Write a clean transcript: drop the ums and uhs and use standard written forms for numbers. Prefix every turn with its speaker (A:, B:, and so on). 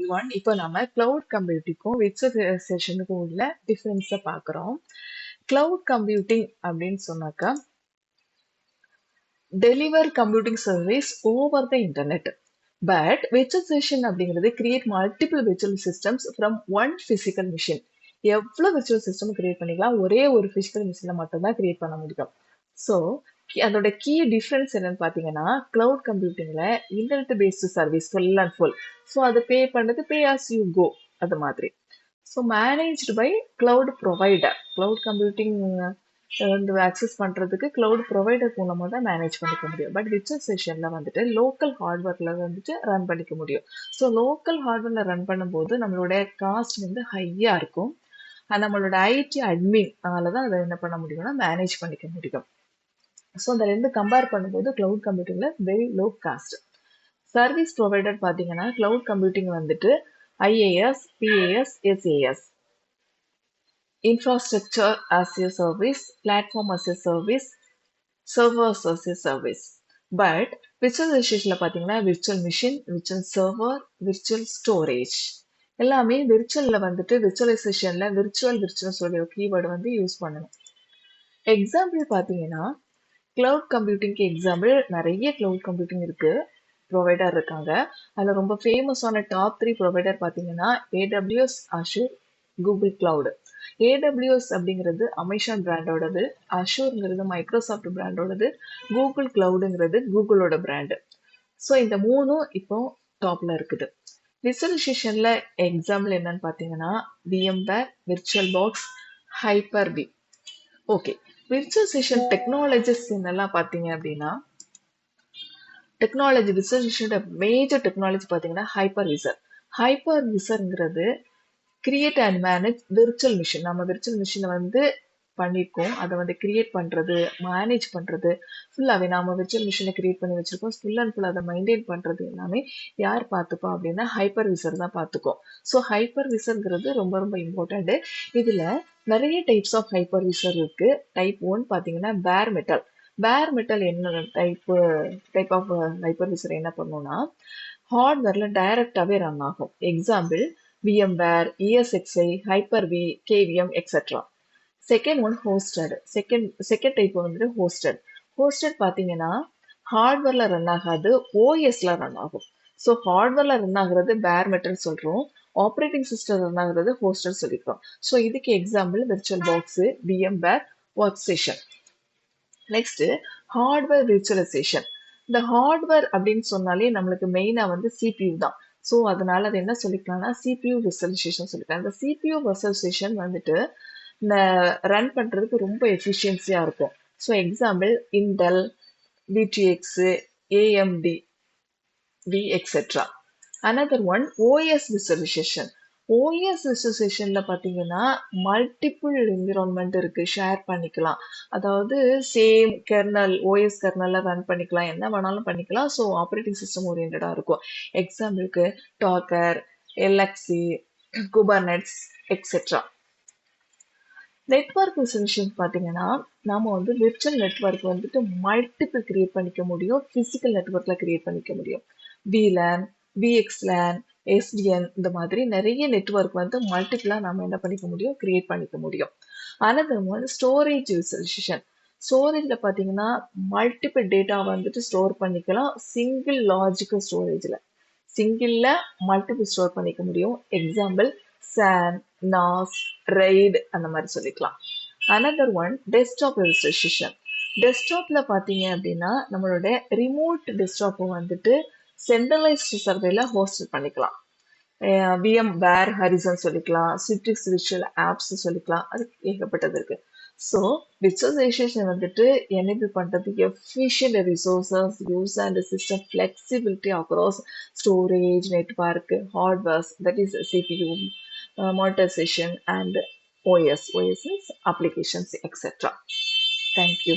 A: everyone. இப்போ நம்ம cloud computing virtualization உள்ள difference பார்க்குறோம். Cloud computing அப்படின்னு சொன்னாக்கா deliver computing service over the internet. But virtualization அப்படிங்கிறது create multiple virtual systems from one physical machine. எவ்வளவு virtual system create பண்ணிக்கலாம் ஒரே ஒரு physical machineல மட்டும்தான் create பண்ண முடியும். ஸோ அதோட கீ டிஃப்ரென்ஸ் என்னன்னு பார்த்தீங்கன்னா கிளவுட் கம்ப்யூட்டிங்ல internet based service full and full. So அதை பே பண்ணது பே ஆஸ் யூ கோ அது மாதிரி. So managed by cloud provider. Cloud computing வந்து ஆக்சஸ் பண்ணுறதுக்கு கிளவுட் ப்ரொவைடர் மூலமாக தான் மேனேஜ் பண்ணிக்க முடியும். பட் விர்ச்சுவலைசேஷனில் வந்துட்டு லோக்கல் ஹார்ட்வேரில் வந்துட்டு ரன் பண்ணிக்க முடியும். ஸோ லோக்கல் ஹார்ட்வேரில் ரன் பண்ணும்போது நம்மளோட காஸ்ட் வந்து ஹையாக இருக்கும். நம்மளோட ஐடி அட்மினால தான் அதை என்ன பண்ண முடியும்னா மேனேஜ் பண்ணிக்க முடியும். ஸோ அந்த ரெண்டு கம்பேர் பண்ணும்போது கிளவுட் கம்ப்யூட்டிங்கில் very low cost. Service provider பார்த்தீங்கன்னா கிளவுட் கம்ப்யூட்டிங் வந்துட்டு IaaS, PaaS, SaaS, infrastructure as a service, platform as a service, servers as a service. But விர்ச்சுவலைசேஷனில் பார்த்தீங்கன்னா virtual machine, virtual server, virtual storage எல்லாமே விர்ச்சுவலில் வந்துட்டு விர்ச்சுவலைசேஷனில் virtual சொல்லி ஒரு கீவேர்டு வந்து யூஸ் பண்ணணும். எக்ஸாம்பிள் பார்த்தீங்கன்னா கிளவுட் கம்ப்யூட்டிங்க்கு எக்ஸாம்பிள் நிறைய கிளவுட் கம்ப்யூட்டிங் இருக்கு ப்ரொவைடர் இருக்காங்க. அதில் ரொம்ப ஃபேமஸான டாப் 3 ப்ரொவைடர் பார்த்தீங்கன்னா AWS, Azure, Google cloud. AWS அப்படிங்கிறது அமேசான் பிராண்டோடது, அஷூர்ங்கிறது மைக்ரோசாஃப்ட் பிராண்டோடது, கூகுள் கிளவுடுங்கிறது கூகுளோட பிராண்டு. ஸோ இந்த மூணும் இப்போ டாப்ல இருக்குது. விர்ச்சுவலைசேஷன்ல எக்ஸாம்பிள் என்னன்னு பார்த்தீங்கன்னா VMware, virtual box, Hyper V. Okay, virtualisation technologies என்னெல்லாம் பார்த்தீங்க அப்படின்னா டெக்னாலஜி விர்ச்சுவலைசேஷனோட மேஜர் டெக்னாலஜி பார்த்தீங்கன்னா ஹைப்பர்-விசர்ங்கிறது create and manage virtual machine. நம்ம விர்ச்சுவல் மிஷினை வந்து பண்ணியிருக்கோம், அதை வந்து கிரியேட் பண்ணுறது, மேனேஜ் பண்ணுறது ஃபுல்லாகவே நம்ம விர்ச்சுவல் மிஷினை கிரியேட் பண்ணி வச்சுருக்கோம். ஃபுல் அண்ட் ஃபுல் அதை மெயின்டைன் பண்ணுறது எல்லாமே யார் பார்த்துப்போம் அப்படின்னா ஹைப்பர்-விசர் தான் பார்த்துக்கோம். ஸோ ஹைப்பர்-விசர்ங்கிறது ரொம்ப ரொம்ப இம்பார்ட்டண்ட்டு. இதில் நிறைய டைப்ஸ் ஆஃப் ஹைப்பர்-விசர் இருக்குது. டைப் 1 பார்த்தீங்கன்னா பேர் மெட்டல். பேர் மெட்டல் என்ன டைப் ஆஃப் ஹைப்பர்-விசர் என்ன பண்ணுன்னா ஹார்ட்வேரில் டைரக்டாகவே ரன் ஆகும். Example VMware, ESXi, Hyper-V, KVM, etc. Second one hosted. Second type வந்துட்டு ஹோஸ்டட் பார்த்தீங்கன்னா ஹார்ட்வேர்ல ரன் ஆகாது, ஓஎஸ்ல ரன் ஆகும். ஸோ ஹார்ட்வேர்ல ரன் ஆகுறது பேர் மெட்டல் சொல்றோம், ஆப்ரேட்டிங் சிஸ்டம் ரன் ஆகுறது ஹோஸ்டட் சொல்லிக்கிறோம். ஸோ இதுக்கு example virtual box, VMware, work station. Next hardware virtualisation. இந்த ஹார்ட்வேர் அப்படின்னு சொன்னாலே நம்மளுக்கு மெயினா வந்து CPU தான். ஸோ அதனால அது என்ன சொல்லிக்கலாம்னா CPU விர்ச்சுவலைசேஷன் சொல்லிக்கலாம். இந்த CPU விர்ச்சுவலைசேஷன் வந்துட்டு ரன் பண்றதுக்கு ரொம்ப எஃபிஷியன்சியா இருக்கும். So example Intel, v dx, AMD, etc. Another one OS visualization. OS visualizationல பார்த்தீங்கன்னா மல்டிபிள் என்விரான்மெண்ட் இருக்கு, ஷேர் பண்ணிக்கலாம். அதாவது சேம் கெர்னல், OS கெர்னல்ல ரன் பண்ணிக்கலாம், என்ன வேணாலும் பண்ணிக்கலாம். ஸோ ஆப்ரேட்டிங் சிஸ்டம் ஓரியன்டா இருக்கும். எக்ஸாம்பிளுக்கு docker, LXC, Kubernetes, etc. Network virtualisation பார்த்தீங்கன்னா நாம வந்து விர்ச்சுவல் நெட்வொர்க் வந்துட்டு மல்டிபிள் கிரியேட் பண்ணிக்க முடியும், ஃபிசிக்கல் நெட்வொர்க்ல கிரியேட் பண்ணிக்க முடியும். VLAN, VXLAN, SDN இந்த மாதிரி நிறைய நெட்வொர்க் வந்து மல்டிபிளா நம்ம என்ன பண்ணிக்க முடியும், கிரியேட் பண்ணிக்க முடியும். Another one storage virtualisation. ஸ்டோரேஜ்ல பார்த்தீங்கன்னா மல்டிபிள் டேட்டா வந்துட்டு ஸ்டோர் பண்ணிக்கலாம் சிங்கிள் லாஜிக்கல் ஸ்டோரேஜ்ல. சிங்கிள்ல மல்டிபிள் ஸ்டோர் பண்ணிக்க முடியும். எக்ஸாம்பிள் SAN, NAS, RAID அந்த மாதிரி சொல்லிக்கலாம். Another one desktop virtualisation. டெஸ்க்டாப்ல பார்த்தீங்க அப்படின்னா நம்மளோட ரிமோட் டெஸ்க்டாப்பை வந்துட்டு சென்ட்ரலைஸ்டு சர்வேல ஹோஸ்ட் பண்ணிக்கலாம். VMware ஹரிசன் சொல்லிக்கலாம், Citrix விர்ச்சுவல் ஆப்ஸ் சொல்லிக்கலாம், அது ஏகப்பட்டது இருக்கு. ஸோ விர்ச்சுவலைசேஷன் வந்துட்டு எனேபிள் பண்றது efficient resources use and system flexibility across storage, network, hardwares, that is CPU, monetization, and OS. OS is applications, etc. Thank you.